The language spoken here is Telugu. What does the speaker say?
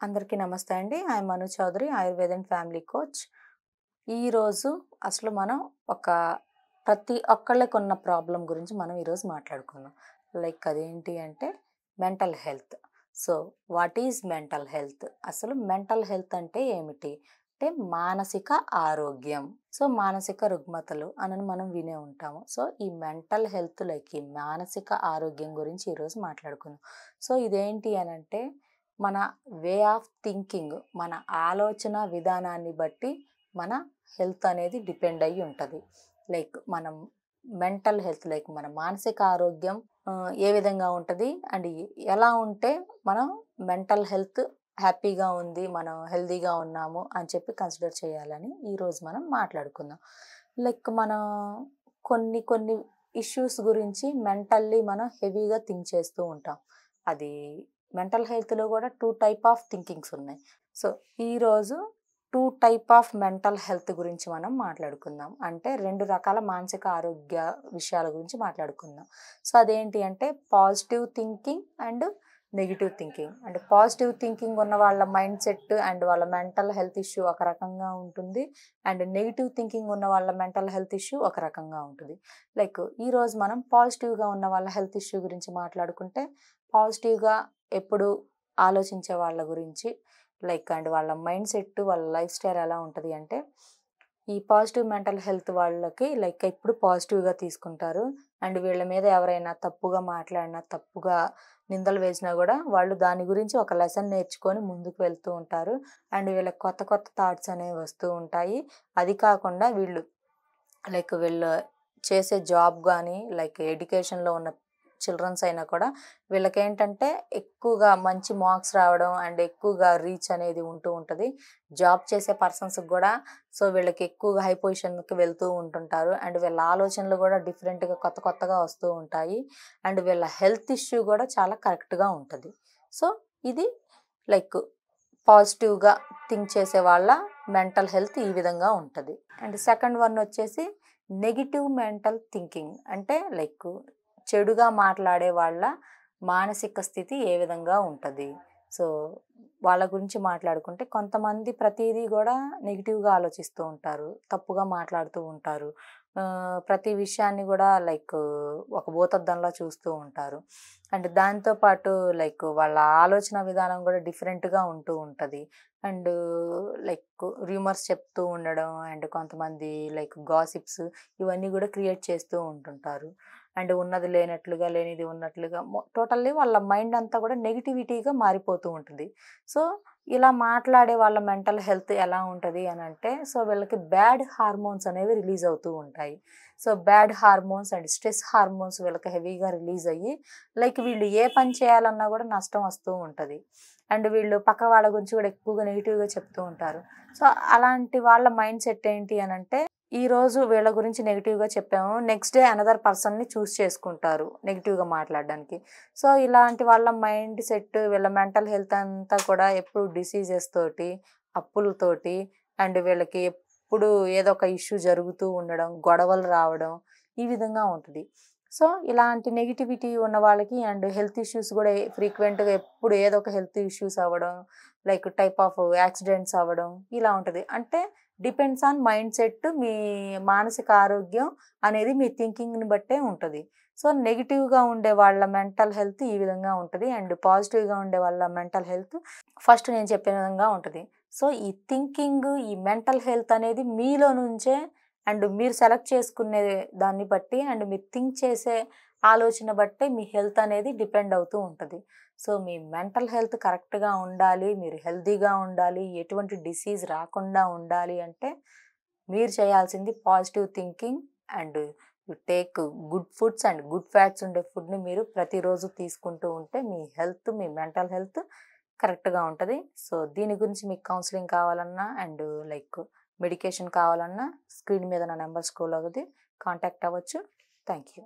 అందరికీ నమస్తే అండి. I'm Manu Chaudhary, Ayurveda and family coach. ఈరోజు అసలు మనం ఒక ప్రతి ఒక్కళ్ళకి ఉన్న ప్రాబ్లమ్ గురించి మనం ఈరోజు మాట్లాడుకుందాం. లైక్ అదేంటి అంటే mental health. So, what is mental health? అసలు మెంటల్ హెల్త్ అంటే ఏమిటి? అంటే మానసిక ఆరోగ్యం. సో, మానసిక రుగ్మతలు అని మనం వినే ఉంటాము. సో, ఈ మెంటల్ హెల్త్ లైక్ ఈ మానసిక ఆరోగ్యం గురించి ఈరోజు మాట్లాడుకుందాం. సో, ఇదేంటి అనంటే మన వే ఆఫ్ థింకింగ్, మన ఆలోచన విధానాన్ని బట్టి మన హెల్త్ అనేది డిపెండ్ అయ్యి ఉంటుంది. లైక్ మనం మెంటల్ హెల్త్ లైక్ మన మానసిక ఆరోగ్యం ఏ విధంగా ఉంటుంది అండ్ ఎలా ఉంటే మనం మెంటల్ హెల్త్ హ్యాపీగా ఉంది, మనం హెల్తీగా ఉన్నాము అని చెప్పి కన్సిడర్ చేయాలని ఈరోజు మనం మాట్లాడుకుందాం. లైక్ మనం కొన్ని ఇష్యూస్ గురించి మెంటల్లీ మనం హెవీగా థింక్ చేస్తూ ఉంటాం. అది మెంటల్ హెల్త్లో కూడా 2 టైప్ ఆఫ్ థింకింగ్స్ ఉన్నాయి. సో, ఈరోజు 2 టైప్ ఆఫ్ మెంటల్ హెల్త్ గురించి మనం మాట్లాడుకుందాం. అంటే 2 రకాల మానసిక ఆరోగ్య విషయాల గురించి మాట్లాడుకుందాం. సో, అదేంటి అంటే positive thinking and negative thinking. అంటే పాజిటివ్ థింకింగ్ ఉన్న వాళ్ళ మైండ్ సెట్ అండ్ వాళ్ళ మెంటల్ హెల్త్ ఇష్యూ ఒక రకంగా ఉంటుంది. అండ్ నెగిటివ్ థింకింగ్ ఉన్న వాళ్ళ మెంటల్ హెల్త్ ఇష్యూ ఒక రకంగా ఉంటుంది. లైక్ ఈరోజు మనం పాజిటివ్గా ఉన్న వాళ్ళ హెల్త్ ఇష్యూ గురించి మాట్లాడుకుంటే, పాజిటివ్గా ఎప్పుడు ఆలోచించే వాళ్ళ గురించి లైక్ అండ్ వాళ్ళ మైండ్ సెట్, వాళ్ళ లైఫ్ స్టైల్ ఎలా ఉంటుంది అంటే, ఈ పాజిటివ్ మెంటల్ హెల్త్ వాళ్ళకి లైక్ ఎప్పుడు పాజిటివ్గా తీసుకుంటారు. అండ్ వీళ్ళ మీద ఎవరైనా తప్పుగా మాట్లాడినా, తప్పుగా నిందలు వేసినా కూడా వాళ్ళు దాని గురించి ఒక లెసన్ నేర్చుకొని ముందుకు వెళ్తూ ఉంటారు. అండ్ వీళ్ళకి కొత్త కొత్త థాట్స్ అనేవి వస్తూ ఉంటాయి. అది కాకుండా వీళ్ళు చేసే జాబ్ కానీ లైక్ ఎడ్యుకేషన్లో ఉన్న చిల్డ్రన్స్ అయినా కూడా వీళ్ళకేంటంటే ఎక్కువగా మంచి మార్క్స్ రావడం అండ్ ఎక్కువగా రీచ్ అనేది ఉంటూ ఉంటుంది. జాబ్ చేసే పర్సన్స్కి కూడా సో వీళ్ళకి ఎక్కువగా హై పొజిషన్కి వెళ్తూ ఉంటుంటారు. అండ్ వీళ్ళ ఆలోచనలు కూడా డిఫరెంట్గా కొత్త కొత్తగా వస్తూ ఉంటాయి. అండ్ వీళ్ళ హెల్త్ ఇష్యూ కూడా చాలా కరెక్ట్గా ఉంటుంది. సో, ఇది లైక్ పాజిటివ్గా థింక్ చేసే వాళ్ళ మెంటల్ హెల్త్ ఈ విధంగా ఉంటుంది. అండ్ సెకండ్ వన్ వచ్చేసి నెగిటివ్ మెంటల్ థింకింగ్. అంటే లైక్ చెడుగా మాట్లాడే వాళ్ళ మానసిక స్థితి ఏ విధంగా ఉంటుంది. సో, వాళ్ళ గురించి మాట్లాడుకుంటే కొంతమంది ప్రతిదీ కూడా నెగిటివ్గా ఆలోచిస్తూ ఉంటారు, తప్పుగా మాట్లాడుతూ ఉంటారు. ప్రతి విషయాన్ని కూడా లైక్ ఒక భూతద్దంలా చూస్తూ ఉంటారు. అండ్ దాంతోపాటు లైక్ వాళ్ళ ఆలోచన విధానం కూడా డిఫరెంట్గా ఉంటూ ఉంటుంది. అండ్ లైక్ రూమర్స్ చెప్తూ ఉండడం అండ్ కొంతమంది లైక్ గాసిప్స్ ఇవన్నీ కూడా క్రియేట్ చేస్తూ ఉంటుంటారు. అండ్ ఉన్నది లేనట్లుగా, లేనిది ఉన్నట్లుగా టోటల్లీ వాళ్ళ మైండ్ అంతా కూడా నెగిటివిటీగా మారిపోతూ ఉంటుంది. సో, ఇలా మాట్లాడే వాళ్ళ మెంటల్ హెల్త్ ఎలా ఉంటుంది అని అంటే, సో వీళ్ళకి బ్యాడ్ హార్మోన్స్ అనేవి రిలీజ్ అవుతూ ఉంటాయి. So, bad hormones and stress hormones వీళ్ళకి హెవీగా రిలీజ్ అయ్యి లైక్ వీళ్ళు ఏ పని చేయాలన్నా కూడా నష్టం వస్తూ ఉంటుంది. అండ్ వీళ్ళు పక్క వాళ్ళ గురించి కూడా ఎక్కువగా నెగిటివ్గా చెప్తూ ఉంటారు. సో, అలాంటి వాళ్ళ మైండ్ సెట్ ఏంటి అని అంటే, ఈరోజు వీళ్ళ గురించి నెగిటివ్గా చెప్పాము, నెక్స్ట్ డే అనదర్ పర్సన్ని చూస్ చేసుకుంటారు నెగిటివ్గా మాట్లాడడానికి. సో, ఇలాంటి వాళ్ళ మైండ్ సెట్, వీళ్ళ మెంటల్ హెల్త్ అంతా కూడా ఎప్పుడు డిసీజెస్ తోటి, అప్పులతోటి అండ్ వీళ్ళకి ఎప్పుడు ఏదో ఒక ఇష్యూ జరుగుతూ ఉండడం, గొడవలు రావడం ఈ విధంగా ఉంటుంది. సో, ఇలాంటి నెగిటివిటీ ఉన్న వాళ్ళకి అండ్ హెల్త్ ఇష్యూస్ కూడా ఫ్రీక్వెంట్గా ఎప్పుడు ఏదో ఒక హెల్త్ ఇష్యూస్ అవ్వడం, లైక్ టైప్ ఆఫ్ యాక్సిడెంట్స్ అవ్వడం ఇలా ఉంటుంది. అంటే డిపెండ్స్ ఆన్ మైండ్ సెట్. మీ మానసిక ఆరోగ్యం అనేది మీ థింకింగ్ని బట్టే ఉంటుంది. సో, నెగిటివ్గా ఉండే వాళ్ళ మెంటల్ హెల్త్ ఈ విధంగా ఉంటుంది. అండ్ పాజిటివ్గా ఉండే వాళ్ళ మెంటల్ హెల్త్ ఫస్ట్ నేను చెప్పిన విధంగా ఉంటుంది. సో, ఈ థింకింగ్, ఈ మెంటల్ హెల్త్ అనేది మీలో నుంచే అండ్ మీరు సెలెక్ట్ చేసుకునే దాన్ని బట్టి అండ్ మీరు థింక్ చేసే ఆలోచన బట్టే మీ హెల్త్ అనేది డిపెండ్ అవుతూ ఉంటుంది. సో, మీ మెంటల్ హెల్త్ కరెక్ట్గా ఉండాలి, మీరు హెల్తీగా ఉండాలి, ఎటువంటి డిసీజ్ రాకుండా ఉండాలి అంటే మీరు చేయాల్సింది positive thinking and you take good foods and good fats ఉండే ఫుడ్ని మీరు ప్రతిరోజు తీసుకుంటూ ఉంటే మీ హెల్త్, మీ మెంటల్ హెల్త్ కరెక్ట్గా ఉంటుంది. సో, దీని గురించి మీకు కౌన్సిలింగ్ కావాలన్నా అండ్ లైక్ మెడికేషన్ కావాలన్నా స్క్రీన్ మీద నా నెంబర్ స్క్రోల్ అవుతుంది, కాంటాక్ట్ అవ్వచ్చు. Thank you.